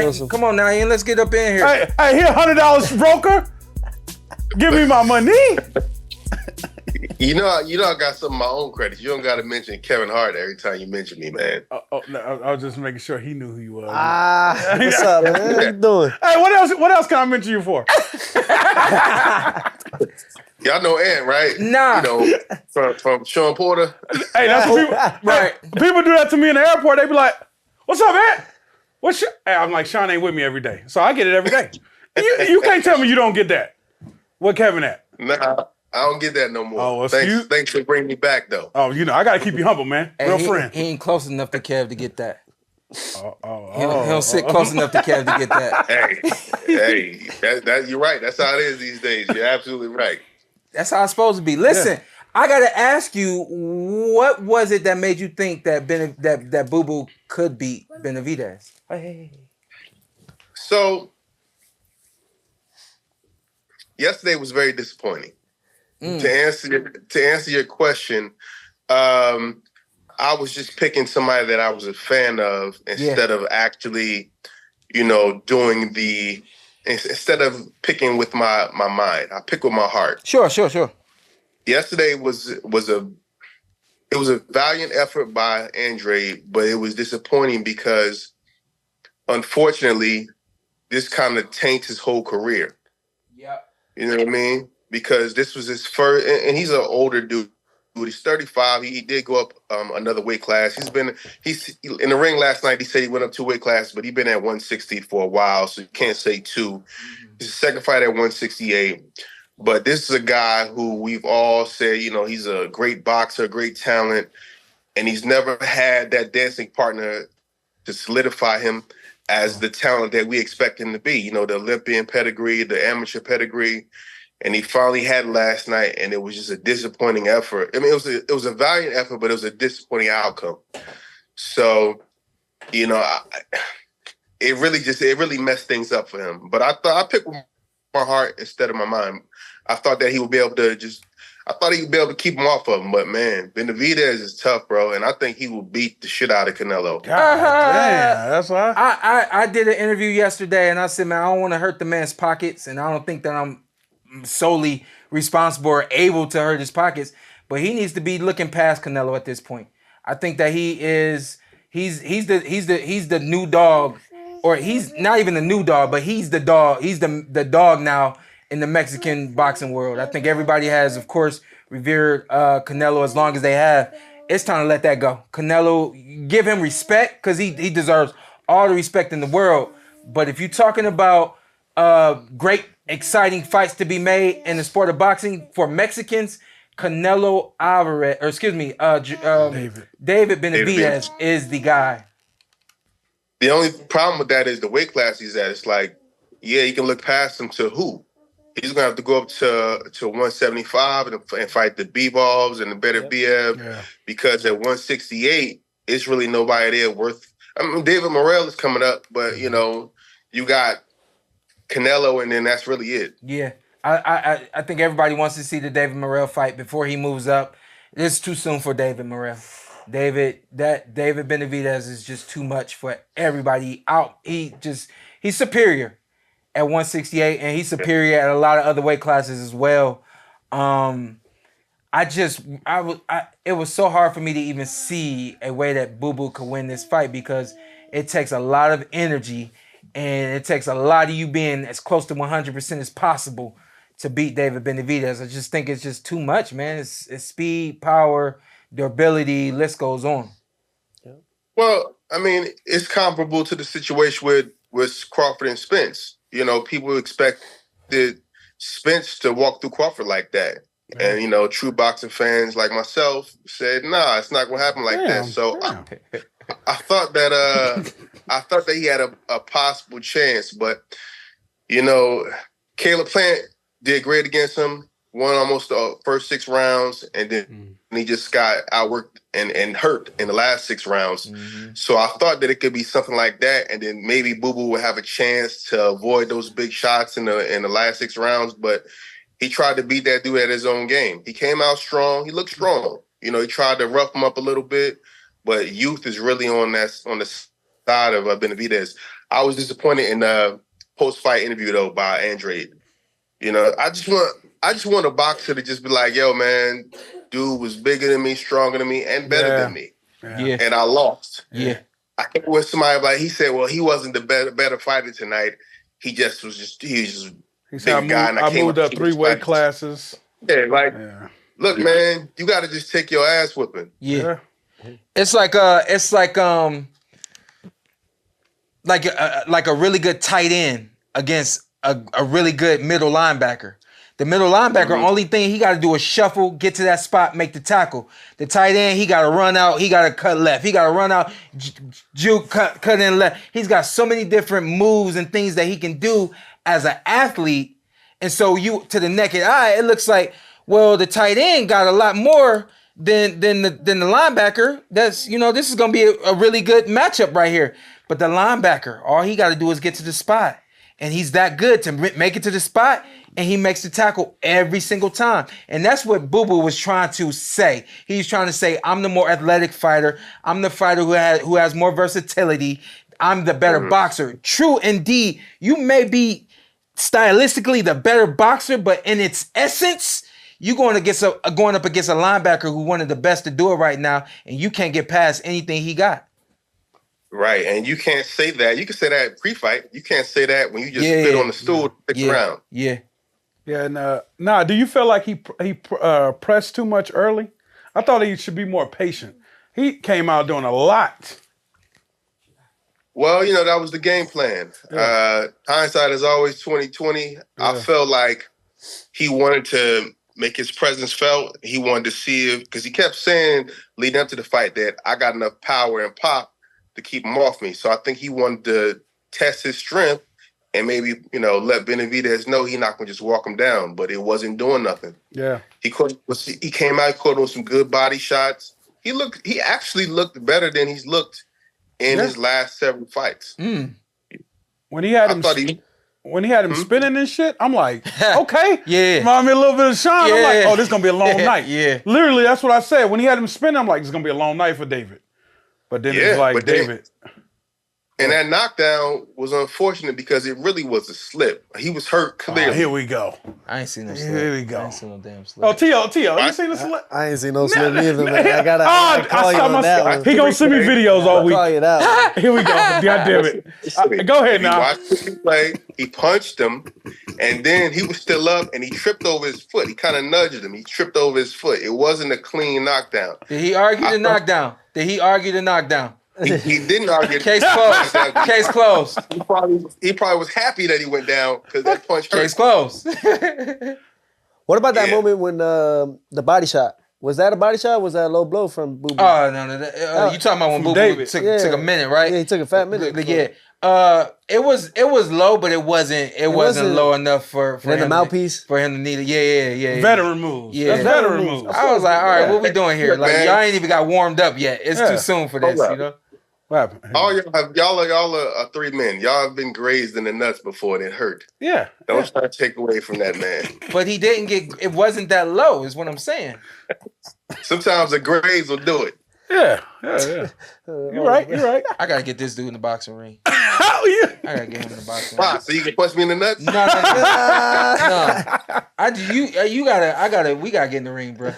Ian. Come on now, Ian. Let's get up in here. Hey, here, $100 broker. Give me my money. You know, I got some of my own credits. You don't got to mention Kevin Hart every time you mention me, man. No, I was just making sure he knew who you was. What's up, man? How you doing? Hey, what else can I mention you for? Y'all know Antt, right? Nah. You know, from Shawn Porter. Hey, that's what people. Right. People do that to me in the airport. They be like, "What's up, Antt? Hey, I'm like, Shawn ain't with me every day, so I get it every day. You can't tell me you don't get that. What Kevin at? Nah. I don't get that no more. Oh, well, thanks for bringing me back, though. Oh, I got to keep you humble, man. Real friend. He ain't close enough to Kev to get that. He don't sit close enough to Kev to get that. Hey, you're right. That's how it is these days. You're absolutely right. That's how it's supposed to be. Listen, I got to ask you, what was it that made you think that that Boo Boo could beat Benavidez? Hey. So, yesterday was very disappointing. To answer your question, I was just picking somebody that I was a fan of instead of actually, doing instead of picking with my mind. I pick with my heart. Sure. Yesterday was a valiant effort by Andrade, but it was disappointing because, unfortunately, this kind of taints his whole career. Yep. You know what I mean? Because this was his first, and he's an older dude. He's 35. He did go up another weight class. He's in the ring last night. He said he went up 2 weight classes, but he's been at 160 for a while, so you can't say 2. His second fight at 168. But this is a guy who we've all said, he's a great boxer, great talent, and he's never had that dancing partner to solidify him as the talent that we expect him to be. The Olympian pedigree, the amateur pedigree. And he finally had it last night, and it was just a disappointing effort. I mean, it was a valiant effort, but it was a disappointing outcome. So, it really messed things up for him. But I thought I picked with my heart instead of my mind. I thought that he would be able to keep him off of him. But man, Benavidez is tough, bro, and I think he will beat the shit out of Canelo. God damn, that's why. I did an interview yesterday, and I said, man, I don't want to hurt the man's pockets, and I don't think that I'm solely responsible or able to hurt his pockets, but he needs to be looking past Canelo at this point. I think that he's the new dog, or he's not even the new dog, but he's the dog. He's the dog now in the Mexican boxing world. I think everybody has, of course, revered Canelo as long as they have. It's time to let that go. Canelo, give him respect because he deserves all the respect in the world. But if you're talking about great, exciting fights to be made in the sport of boxing for Mexicans, Canelo Alvarez, David Benavidez is the guy. The only problem with that is the weight class he's at. It's like, you can look past him to who? He's going to have to go up to 175 and fight the B-Balls and the Benavidez because at 168, it's really nobody there worth. I mean, David Morrell is coming up, but, you got Canelo, and then that's really it. Yeah, I think everybody wants to see the David Morrell fight before he moves up. It's too soon for David Morrell. David Benavidez is just too much for everybody. He's superior at 168, and he's superior at a lot of other weight classes as well. It was so hard for me to even see a way that Boo Boo could win this fight because it takes a lot of energy. And it takes a lot of you being as close to 100% as possible to beat David Benavidez. I just think it's just too much, man. It's speed, power, durability, list goes on. Well, I mean, it's comparable to the situation with Crawford and Spence. People expected Spence to walk through Crawford like that. Right. And, true boxing fans like myself said, nah, it's not going to happen like that. So I thought that he had a possible chance, but Caleb Plant did great against him, won almost the first 6 rounds, and then he just got outworked and hurt in the last 6 rounds. So I thought that it could be something like that, and then maybe Boo Boo would have a chance to avoid those big shots in the last 6 rounds, but he tried to beat that dude at his own game. He came out strong. He looked strong. He tried to rough him up a little bit, but youth is really on the side of Benavidez. I was disappointed in the post-fight interview though by Andrade. You know, I just want a boxer to just be like, yo, man, dude was bigger than me, stronger than me, and better than me. Yeah. And I lost. Yeah. I think with somebody like he said, well, he wasn't the better fighter tonight. He was just He said, I moved up 3 weight classes. Yeah, look, man, you got to just take your ass whipping. Yeah. It's like a really good tight end against a really good middle linebacker. The middle linebacker, only thing he got to do is shuffle, get to that spot, make the tackle. The tight end, he got to run out, he got to cut left, he got to run out, juke, cut in left. He's got so many different moves and things that he can do as an athlete. And so to the naked eye, it looks like, well, the tight end got a lot more than the linebacker. That's, this is going to be a really good matchup right here. But the linebacker, all he got to do is get to the spot. And he's that good to make it to the spot, and he makes the tackle every single time. And that's what Boo Boo was trying to say. He's trying to say, I'm the more athletic fighter. I'm the fighter who has more versatility. I'm the better boxer. True, indeed. You may be stylistically the better boxer, but in its essence, you're going up against a linebacker who one of the best to do it right now, and you can't get past anything he got. Right, and you can't say that. You can say that pre-fight. You can't say that when you just spit on the stool 6th round. Yeah. Yeah, and do you feel like he pressed too much early? I thought he should be more patient. He came out doing a lot. Well, that was the game plan. Yeah. Hindsight is always 20/20. Yeah. I felt like he wanted to make his presence felt. He wanted to see because he kept saying leading up to the fight that I got enough power and pop to keep him off me. So I think he wanted to test his strength and maybe, let Benavidez know he's not going to just walk him down, but it wasn't doing nothing. Yeah. He came out, caught on some good body shots. He actually looked better than he's looked in his last several fights. Mm. When he had him spinning and shit, I'm like, okay. Yeah. Remind me a little bit of Shawn. I'm like, oh, this is going to be a long night. Yeah. Literally, that's what I said. When he had him spinning, I'm like, it's going to be a long night for David. But then it's like, David. And that knockdown was unfortunate because it really was a slip. He was hurt clearly. Here we go. I ain't seen no slip. Here we go. I ain't seen no damn slip. Oh, T.O., you seen the slip? I ain't seen no slip either, man. I gotta call you on that one. He gonna send me videos all week. I'll call you that one. Here we go. God damn it. Go ahead now. He watched him play. He punched him, and then he was still up, and he tripped over his foot. He kind of nudged him. He tripped over his foot. It wasn't a clean knockdown. Did he argue the knockdown? He didn't argue. Case closed. Case closed. He probably was happy that he went down because that punch hurt. Case closed. What about that moment when the body shot? Was that a body shot? Or was that a low blow from Boo Boo? Oh no! You talking about when Boo Boo took a minute, right? Yeah, he took a fat minute. Yeah. It was low, but it wasn't low enough for him the mouthpiece for him to need it. Yeah. Veteran moves. Yeah. That's veteran moves. I was like, all right, what we doing here? Like y'all ain't even got warmed up yet. It's too soon for this, What happened? Y'all are 3 men. Y'all have been grazed in the nuts before and it hurt. Yeah. Don't try to take away from that man. But he didn't it wasn't that low, is what I'm saying. Sometimes the graze will do it. Yeah. You're right. I gotta get this dude in the boxing ring. How you? I gotta get him in the boxing ring. So you can punch me in the nuts? No. We gotta get in the ring, bro.